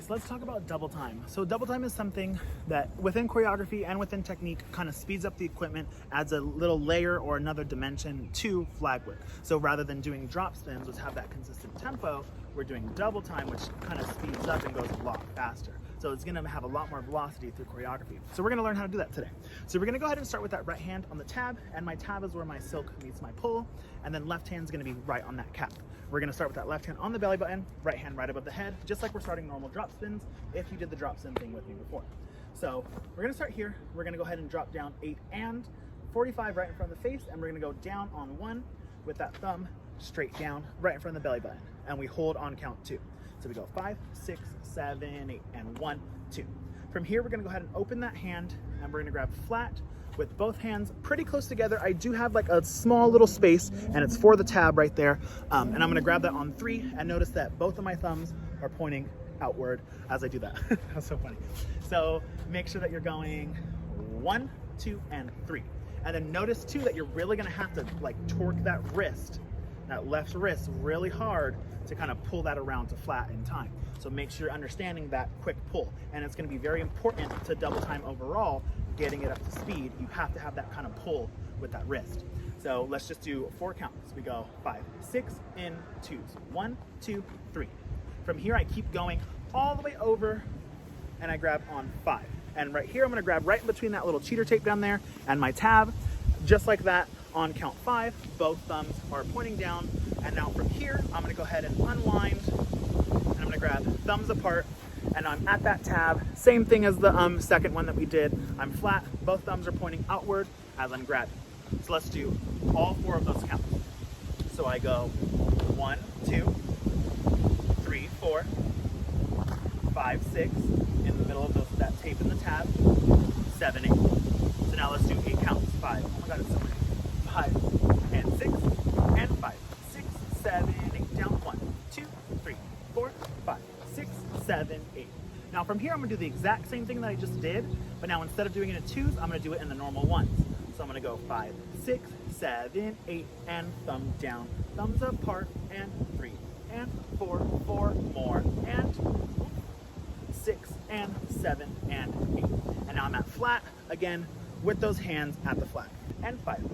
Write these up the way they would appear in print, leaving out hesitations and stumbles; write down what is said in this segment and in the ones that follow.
so let's talk about double time. So double time is something that within choreography and within technique kind of speeds up the equipment, adds a little layer or another dimension to flag work. So rather than doing drop spins, which have that consistent tempo, we're doing double time, which kind of speeds up and goes a lot faster. So it's gonna have a lot more velocity through choreography. So we're gonna learn how to do that today. So we're gonna go ahead and start with that right hand on the tab, and my tab is where my silk meets my pull, and then left hand's gonna be right on that cap. We're gonna start with that left hand on the belly button, right hand right above the head, just like we're starting normal drop spins if you did the drop spin thing with me before. So we're gonna start here. We're gonna go ahead and drop down 8 and 45 right in front of the face, and we're gonna go down on 1 with that thumb straight down right in front of the belly button, and we hold on count 2. So we go 5, 6, 7, 8, and 1, 2. From here, we're gonna go ahead and open that hand, and we're gonna grab flat with both hands pretty close together. I do have like a small little space, and it's for the tab right there. And I'm gonna grab that on 3, and notice that both of my thumbs are pointing outward as I do that. That's so funny. So make sure that you're going 1, 2, and 3. And then notice too that you're really gonna have to like torque that wrist, that left wrist really hard to kind of pull that around to flat in time. So make sure you're understanding that quick pull. And it's gonna be very important to double time overall, getting it up to speed. You have to have that kind of pull with that wrist. So let's just do 4 counts. We go 5, 6 in 2s. 1, 2, 3. From here, I keep going all the way over, and I grab on 5. And right here, I'm gonna grab right in between that little cheater tape down there and my tab, just like that. On count 5, both thumbs are pointing down. And now from here, I'm gonna go ahead and unwind, and I'm gonna grab thumbs apart, and I'm at that tab. Same thing as the second one that we did. I'm flat, both thumbs are pointing outward as I'm grabbing. So let's do all 4 of those counts. So I go 1, 2, 3, 4, 5, 6, in the middle of that tape in the tab, 7, 8. So now let's do 8 counts. 5, oh my God, it's so many. 5 and 6 and 5, 6, 7, 8, down 1, 2, 3, 4, 5, 6, 7, 8. Now from here, I'm gonna do the exact same thing that I just did, but now instead of doing it in 2s, I'm gonna do it in the normal 1s. So I'm gonna go 5, 6, 7, 8, and thumb down, thumbs apart, and 3, and 4, 4 more, and 6, and 7, and 8. And now I'm at flat again with those hands at the flat, and 5.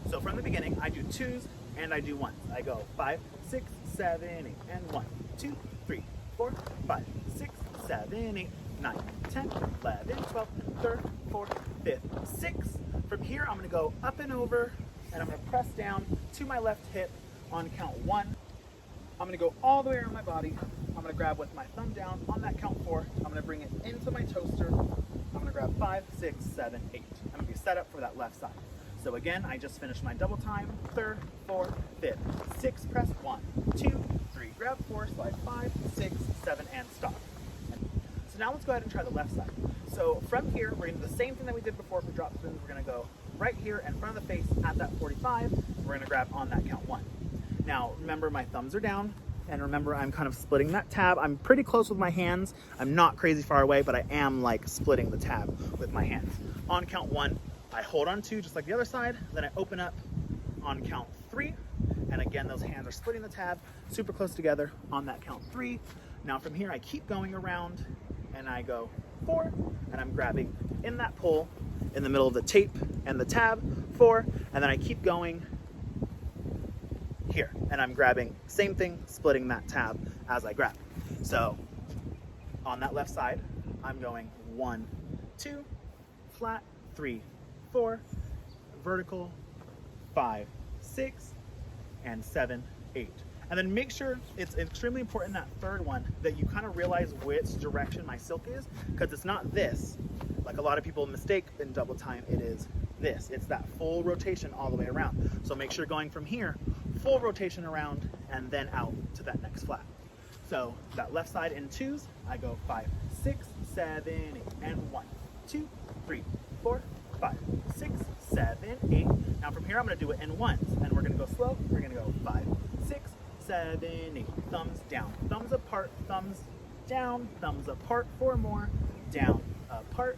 So from the beginning, I do 2s and I do 1s. I go 5, 6, 7, 8, and 1, 2, 3, 4, 5, 6, 7, 8, 9, 10, 11, 12, 13, 14, 15, 6. From here, I'm gonna go up and over, and I'm gonna press down to my left hip on count 1. I'm gonna go all the way around my body. I'm gonna grab with my thumb down on that count 4. I'm gonna bring it into my toaster. I'm gonna grab 5, 6, 7, 8. I'm gonna be set up for that left side. So again, I just finished my double time, 3rd, 4th, 5th, 6, press 1, 2, 3, grab 4, slide 5, 6, 7, and stop. So now let's go ahead and try the left side. So from here, we're gonna do the same thing that we did before for drop spins. We're gonna go right here in front of the face at that 45. We're gonna grab on that count 1. Now, remember my thumbs are down, and remember I'm kind of splitting that tab. I'm pretty close with my hands. I'm not crazy far away, but I am like splitting the tab with my hands. On count 1, I hold on 2 just like the other side, then I open up on count 3, and again those hands are splitting the tab, super close together on that count 3. Now from here I keep going around, and I go 4, and I'm grabbing in that pull in the middle of the tape and the tab, 4, and then I keep going here, and I'm grabbing, same thing, splitting that tab as I grab. So on that left side, I'm going 1, 2, flat, 3, 4, vertical, 5, 6, and 7, 8. And then make sure, it's extremely important that 3rd one that you kind of realize which direction my silk is, because it's not this, like a lot of people mistake in double time. It is this. It's that full rotation all the way around. So make sure going from here, full rotation around, and then out to that next flat. So that left side in 2s, I go 5, 6, 7, 8, and 1, 2, 3, 4, 5, 6, 7, 8. Now from here, I'm gonna do it in 1s, and we're gonna go slow. We're gonna go 5, 6, 7, 8. Thumbs down, thumbs apart, thumbs down, thumbs apart, 4 more, down, apart,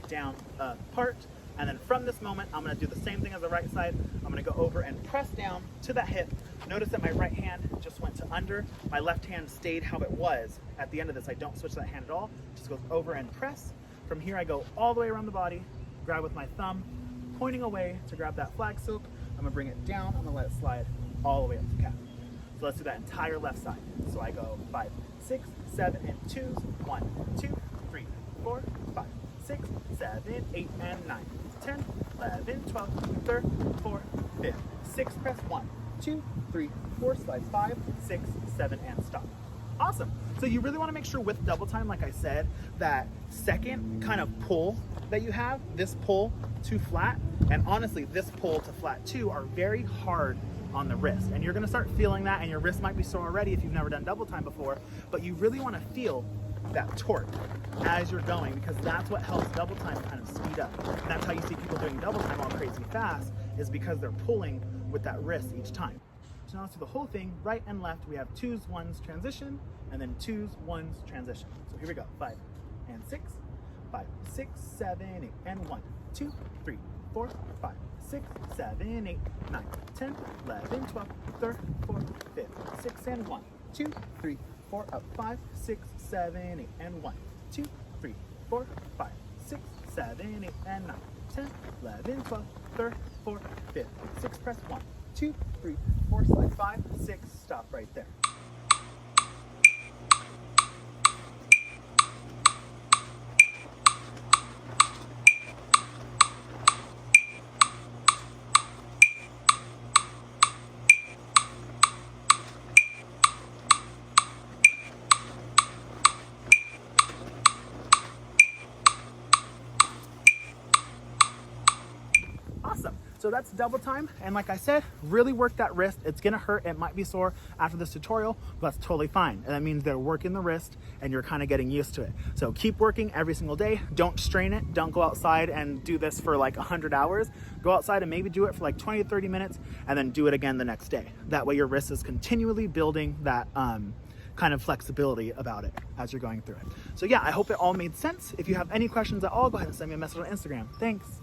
down, apart. And then from this moment, I'm gonna do the same thing as the right side. I'm gonna go over and press down to that hip Notice that my right hand just went to under, my left hand stayed how it was. At the end of this, I don't switch that hand at all, just goes over and press. From here, I go all the way around the body, grab with my thumb, pointing away to grab that flag silk. I'm gonna bring it down, I'm gonna let it slide all the way up to cap. So let's do that entire left side. So I go 5, 6, 7, and 2s. 1, 2, 3, 4, 5, 6, 7, 8, and 9, 10, 11, 12, 13, 14, 15, 6, press 1, 2, 3, 4, slide 5, 6, 7, and stop. Awesome. So you really want to make sure with double time, like I said, that second kind of pull that you have, this pull to flat, and honestly, this pull to flat too, are very hard on the wrist. And you're going to start feeling that, and your wrist might be sore already if you've never done double time before, but you really want to feel that torque as you're going, because that's what helps double time kind of speed up. And that's how you see people doing double time all crazy fast, is because they're pulling with that wrist each time. So now let's do the whole thing, right and left. We have 2s, 1s, transition, and then 2s, 1s, transition. So here we go, 5 and 6, 5, 6, 7, 8, and 1, 2, 3, 4, 5, 6, 7, 8, 9, 10, 11, 12, 13, 14, 15, 6, and 1, 2, 3, 4, up, 5, 6, 7, 8, and 1, 2, 3, 4, 5, 6, 7, 8, and 9, 10, 11, 12, 13, 14, 15, 6, press 1, 2, 3, 4, slide 5, 6, stop right there. Awesome. So that's double time, and like I said, really work that wrist. It's gonna hurt, it might be sore after this tutorial, but that's totally fine. And that means they're working the wrist and you're kind of getting used to it. So keep working every single day. Don't strain it. Don't go outside and do this for like 100 hours. Go outside and maybe do it for like 20 to 30 minutes and then do it again the next day. That way your wrist is continually building that kind of flexibility about it as you're going through it. So yeah, I hope it all made sense. If you have any questions at all, go ahead and send me a message on Instagram. Thanks.